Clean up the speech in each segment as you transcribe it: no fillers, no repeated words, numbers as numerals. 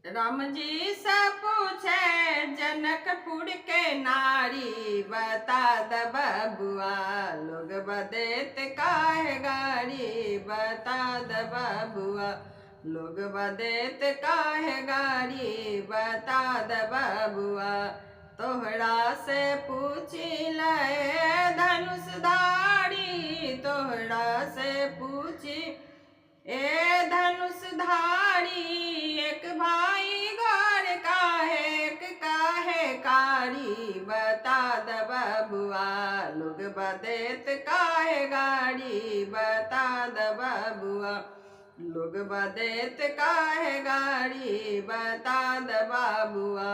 राम जी से पूछे जनकपुर के नारी, बता द बबुआ लोग बदेत काहे गारी। बता द बबुआ लोग बदेत काहे गारी। बता द बबुआ तोहरा से पूछी ले धनुषधारी। तोहरा से पूछी ए धनुषधारी, एक भाई गौर काहे एक काहे कारी। बता द बबुआ लोग बदेत काहे गाड़ी। बता द बबुआ लोग बदेत काहे गाड़ी। बता द बबुआ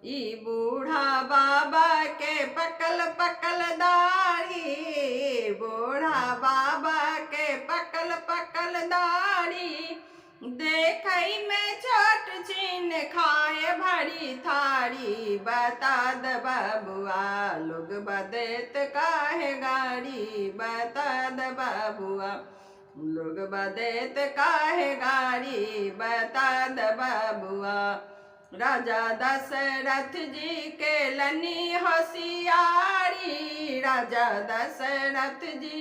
ई बूढ़ा बाबा के पकल पकल दाढ़ी। बूढ़ा बाबा के पकल पकल दाढ़ी, देखई में छोट छीन खाए भरी थारी। बता द बबुआ लोग बदेत काहे गाड़ी। बता द बबुआ लोग बदेत काहे गाड़ी। बता द बबुआ राजा दशरथ जी के लनी होशियारी। राजा दशरथ जी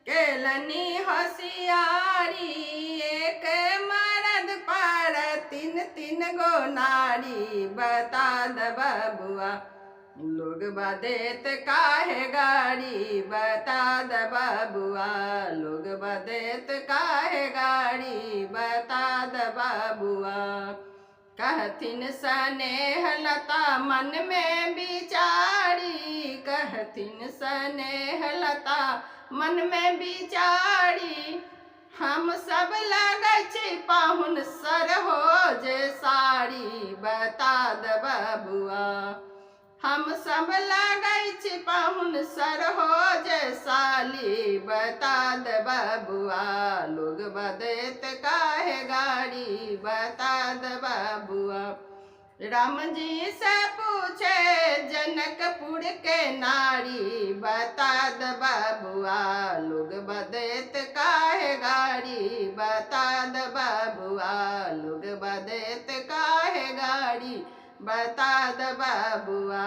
के लनी होशियारी, एक मर्द पर तीन तीन गो नारी। बता द बबुआ लोग बदेत काहे गाड़ी। बता द बबुआ लोग बदेत काहे गाड़ी। बता द बबुआ कहथिन स्नेह लता मन में बिचारी। कहथिन स्नेह लता मन में बिचारी, हम सब लगै छी पाहुन सर हो जे साड़ी। बता द बबुआ हम सब लगै छी पाहुन सर हो जे साली। बता द बबुआ लोग बदेत काहे गाड़ी। बता द बबुआ राम जी से पूछे जनकपुर के नारी। बता द बबुआ लोग बदेत काहे गाड़ी। बता द बबुआ लोग बदेत काहे गाड़ी। बता द बबुआ।